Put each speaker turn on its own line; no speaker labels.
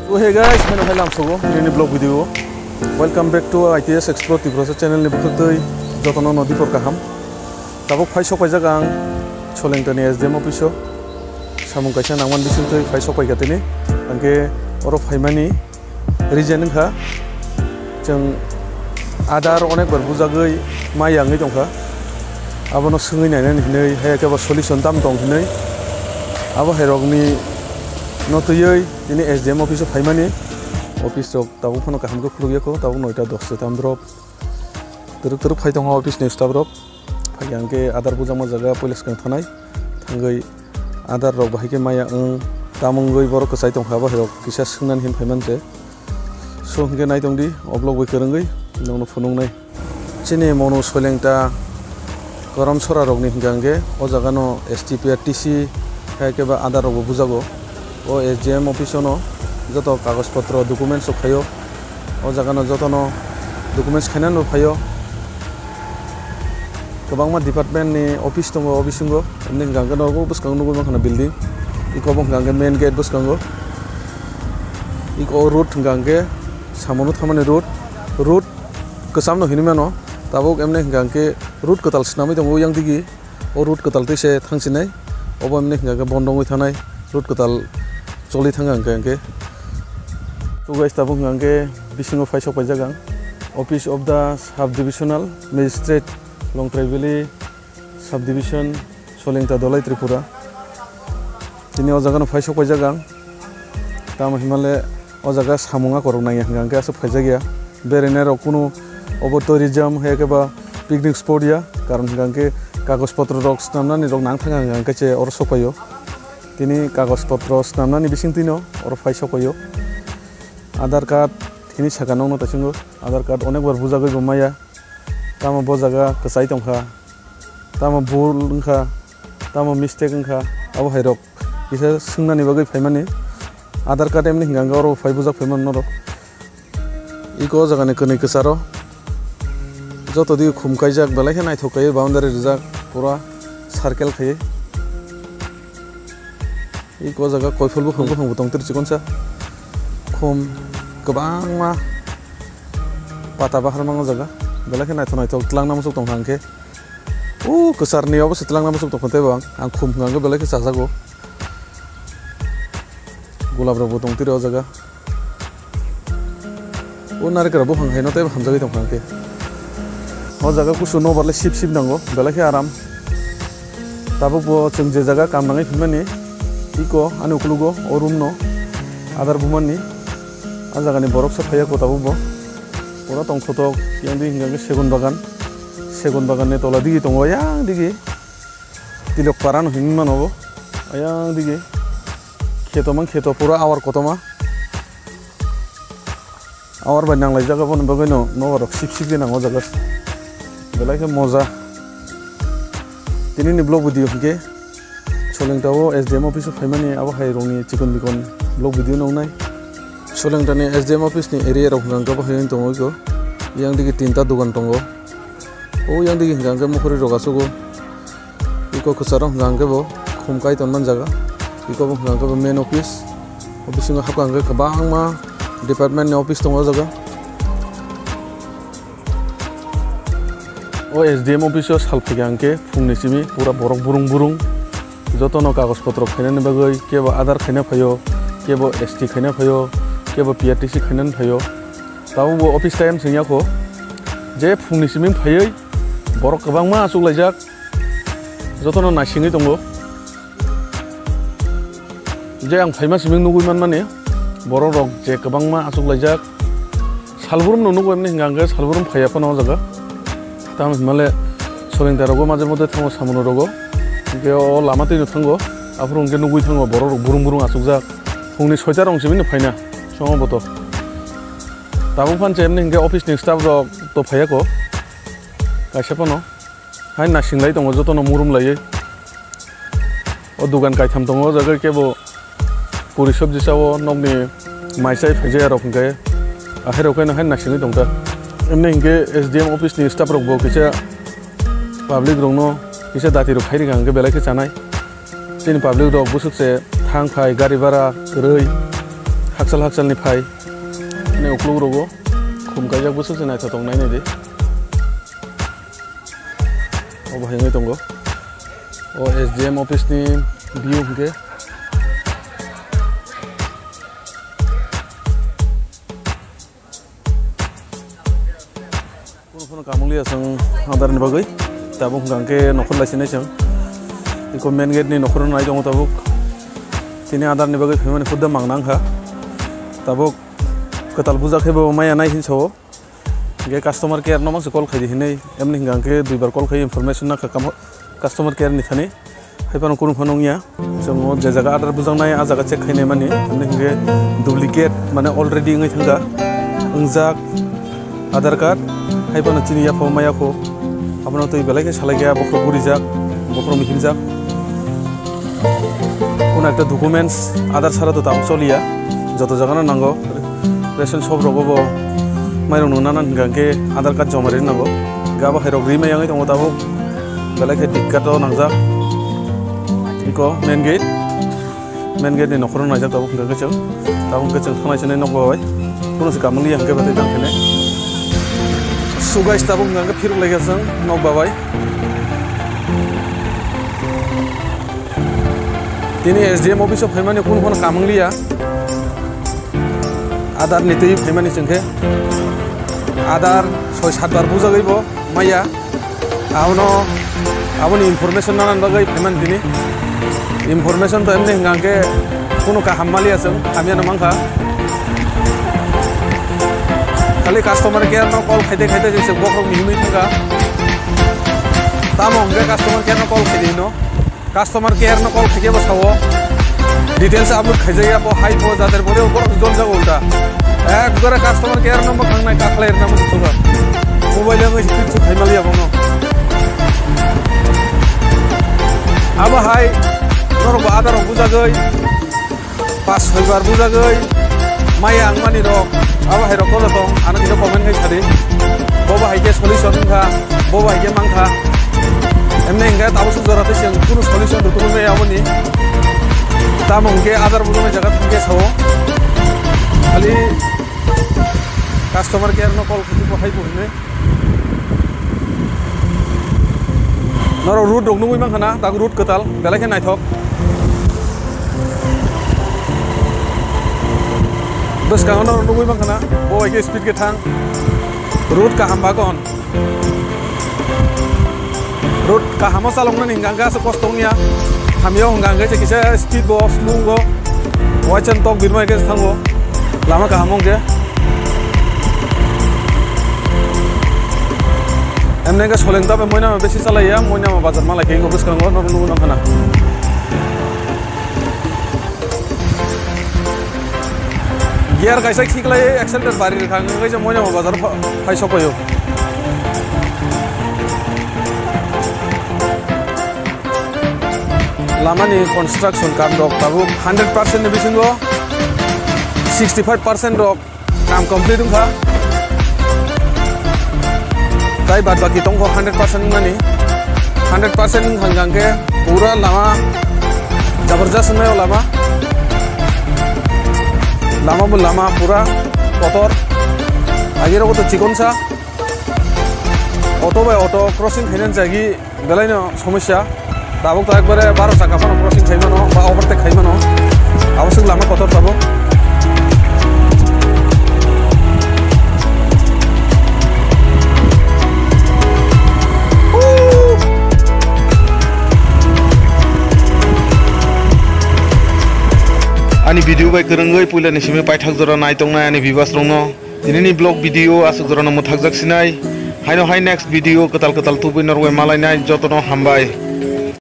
So hey guys, मैं नोहाई लामसोगो ini vlog video. Welcome back to ITS Explore Tiprosa channel ni bukhtoi jotono nodi por kaham. Tabo phai sokai jagang Cholengtani SDM office samung kaisa nangman bisingtoi phai sokai gatini angke oro phaimani reason kha जों आदार अनेक बार बुजागै माइ आङै दंखा आबनो सोङै नायनानै हिनै हायाकेबा solution दाम दं हिनै आबो हेरगनि नतयै दिनै SDM office फाइमानि office रक ताबो फनो कामखौ खुलुगियाखौ ताबो 9:10 तामद्रप तरु फाइ दङ अफिस नि स्टाफ रक फाइयांके आदार बुजामा जागा पुलिस कां थानाय थांगै आदार रक बाहायके माया तामंगै बर कसाय दंखा बा हेरक किसा सोंनानै हिन फाइमानसे so hingga naik dong di oblog gue kerengai nong funung nai sini mono solengta koram sora rog ni hingga nge o jaga no STPRTC hai ke ba adar rog bujago o SDM office no joto kagos potro documents so phayo o jaga no joto no documents khana no phayo gobang ma department ni office tongo office ngo emni hingga no go buskang no go khana building iko bong hingga main gate buskango iko road hingga nge सामनो थामाने road कसामनो हिनिमानो Tabo एमने हिंगांके road कताल स्नामै दङ यां दिगि ओ road कताल तैसे थांसिनाय अब एमने हिंगांके बन्दङै थानाय road कताल चलि थाङा अंके तो गाइस ताबो हिंगांके बिसिङो फाइसो पाइजागां office of the sub divisional magistrate Langthrai भेलि सब डिविजन सोलेंता दलाई त्रिपुरा दिनै ओ जागानो फाइसो पाइजागां ताम हिमाले o jaga samunga korok nai hingangke aso phaija gya berene ro kuno obo tourism heke ba picnic spot ya karon hingangke kagos potro rok snamnani rok nang thanga hingangke che or sopayo tini kagos potro snamnani bising tino or phai sopayo aadhar card tini sakanong no tasingo aadhar card onek bar bujagoi bomaya tamo bo jaga kasai tongkha tamo bul ungkha tamo mistake ungkha abo hairok kisa sungnani bagai phaimani Aadhaar card एमनि हिंगांगा row phi बुजाक फाइमान नरो eco जागाने कनै कसारो जतो दि खुमकाइ जाक बेलाय नाय थकाय बाउंडारि रिजाक पुरा circle खाय eco जागा कयफुलबो खंबो दं तिर चिकनसा खम गोबां मा पाता बाहार मांगो जागा बेलाय नाय थक तलां नामसुक दं हांके उ कसारनियावबो सतलां नामसुक दं खन्थाय बां आं खुम हिंगांगा बेलाय जाजागो गुलाब रबो दं तिरो जागा ओ नारकेरा बो हांहाय नते हामजागै दं हांके ओ जागा कुसु न बारले सिप नांगो बेलाखे आराम ताबो बो जों जे जागा काम नाङै फिनमानि इको आनुकुलुगो ओ रूम न आदार बुमाननि आ जागानि बरफ सफाया को ताबो बो पुरा तंखतो यांदि हिंगाके सेगुन बागान ने तला दिगि दङ यां दिगि तिलक पारान हिनमानबो आयां दिगि खेतो पुरा आवार कतमा आवार बाय नांलाय जागा बन बगैनो नवर सिप नांगो जागा बेलायके मजा दिनैनि ब्लग भिडियो के सोलेंटाओ एसडीएम ऑफिस फाइमानि आबो हायरंनि चिकन बिकन ब्लग भिडियो नौनाय सोलेंटानि एसडीएम ऑफिस नि एरिया रव गांगा बाहायन दङ इको यां दिगि तीनटा दुकान दङ ओ यां दिगि गांगा मुखरि रगासुगो इको खसारं गांगा बो खुमकाय तनमान जागा इको गांगा मेन ऑफिस में हाबगांगे गोबां मा डिपार्टमेंट ऑफिस दङ जागा ओ एसडीएम ऑफिस सालफैगांके फुंनिसिमि पूरा बरक बुरुं जतनो कागज पत्र खायनानि बागै केबो आधार खायना फायो केबो एसटी खायना फायो केबो पीआरटीसी खायनानि फायो ताबो ऑफिस टाइम सिंयाखौ जे फुंनिसिमि फायै बरक गोबां मा आसुगलायजाक जतनो नासिङै दङ जे आं फाइमा सिमिं नुगैमान माने बर' रक जे गोबां मा आसुगलायजाक सालबुरुम नुगै एमनि हिंगांगे सालबुरुम फायाफा न जागा ताम हिमाले सोलेंटारावबो माजे मदे थांगो सामनो रगो बेयाव लामा दैनो थांगो आफुरंगे नुगै थांगो बर' रक बुरुं आसुगजाक फुंनि 6टा रंसिमिनो फायना संबोथ ताबो फानसे एमनि हिंगे अफिसनि स्टाफ रक तो फायाको गायसाफानो हाय नासिंलाय दङ जतनो मुरुम लायो ओ दुकान गायथाम दङ जागा केबो पुरी सब्जी सावो नगनि माइसाय फायजाय रक हिंगे आहेरखायनो हाय नासिङै दंता एमनि हिंगे एसडीएम ऑफिसनि स्टाफ रक बो किसा पाब्लिक रंनो किसा दाति रक फायरि गांगे बेलायके जानाय जोंनि पाब्लिक रक बुसुकसे थां फाय गारि भारा गरै हाकसाल हाकसालनि फाय ने उख्लुग रगो खुम गायजाकबो सोरजिनाय था दं नायनाय दे अब हायङै दंगो ओ एसडीएम ऑफिसनि भिउ के कोन कामुलिया जों आदारनि बागै दाबो गांके नखर लासिनाय जों इको मेन गेट नि नखर नाय दङ दाबो तिनि आदारनि बागै फेमानि खुद मांनांखा दाबो कताल बुजा खेबो माया नाय हिनसो गे कस्टमर केयर न मासे कल खायदि हिनै एमनि गांके दुइबार कल खाय इनफरमेशन ना कस्टमर केयर नि थानि हायपानो कुनु फनंगिया जों जे जागा आदार बुजांनाय आ जागा चेक खायनाय माने एमनि गे डुप्लिकेट माने अलरेडी ngै थांगा अंजाक आधार कार्ड हायपानो तिनि याफो मायाखो आपनो तै बेलाय सालाय गया बखरो बुरि जाक बखरो मिहिल जाक কোন একটা ডকুমেন্টস আধার ছাড়া তো তাও চলিয়া যত জায়গানো নাঙ্গো রেশন শপ রগবো মাইরং নুনানা গাंके আধার কার্ড জমারে নাঙ্গো গাবা হেরক রিমায়াङै दङ दाबो बेलाय टिकट नांजाक इको मेन गेट नि नखर नायजाक दाबो गचों थांनाय सनाय नगबाय कुनसे कामली हांके बाथै दांखने सुगाइस दाबो गांके फिरलायगाजों नगबाय तिनी एसडीएम ऑफिस ऑफ फैमानि कुन कामंगलिया आदार नीति फैमानि जोंखे आदार 6-7 बार बुजागैबो माया आवनो इनफरमेशन नानान बागै फैमान दिनी इनफरमेशन तो एमनि गांके कुनो का हाममालिया जों हामियानो मांखा खाली कस्टमर केयर न कल खायदे जैसे बखरो मिहिमै थांगा तामो हमगे कस्टमर केयर न कल खायदे न कस्टमर केयर न कल खायके बसावो डिटेल्स अपलोड खायजाया बो हाइ बो जादेर बोले बर जन जागो उल्टा एकबारे कस्टमर केयर न मखांनाय काखलायर ना मोनसुगा मोबाइल आङै किछु खायमालिया बनो अब हाय नरबो आदार बुजागै 5-6 बार बुजागै माया आंमानि रक अब हाय रक दं आना किछो कमेन्ट है सादि बबा हायके सल्युशन खा बबा हायके मांखा एमने इंगा ताबो सुजराते जों कुनु सल्युशन दतुनो जायाबोनि तामो के आदार बुजानाय जागा थांके सावो खाली कस्टमर केयर न कल खायको हायबो होने नरो रूट दंनो मांखाना दाग रूट कताल बेलायखे नायथक बस का नरो नुगै मांखाना बयके स्पीड के थां रूट का हामबागन रूट का हामा सालंना निंगांगा से कस्तंगिया हामियाव हंगांगे जे किसे स्पीड बो स्लो गो वाचन टक बिरमाय के थांगो लामा का हामंगे एमने का सोलेंता बे मोयना बेसि चलाया मोयना बाजार मालाय के गबस कांगो नरो नुगै मांखाना गियार कायसा खिखलाय एक्सेलेटर बारि खांगै जे मोयना बाजार फायस पयो लामानि कन्स्ट्रक्शन काम दक दाबो 100% नि बिसिंगो 65% दक काम कमप्लीट दंखा ताई बाद बाकी दंखो 100% मानि 100% हांगांके पूरा लामा जबरदस्त नायो लामा पूरा पतर आगे रगो तो चिकनसा ऑटो बाय ऑटो क्रॉसिंग खायनान जागी बेलायनो समस्या दाबो तो एकबारे 12 टाका फानो क्रॉसिंग खायमानो बा ओभारटेक खायमानो आवश्यक लामा पतर दाबो आनी वीडियो बाय करंगै पुइलानि सिमे पाइथाक जरा नायतंनाय आनी बिबास रंनो दिनैनि ब्लॉग वीडियो आसु जरा न मथाक जाकसिनाय हायनो हाय नेक्स्ट वीडियो कताल तुबै नरवे मालायनाय जतनो हामबाय।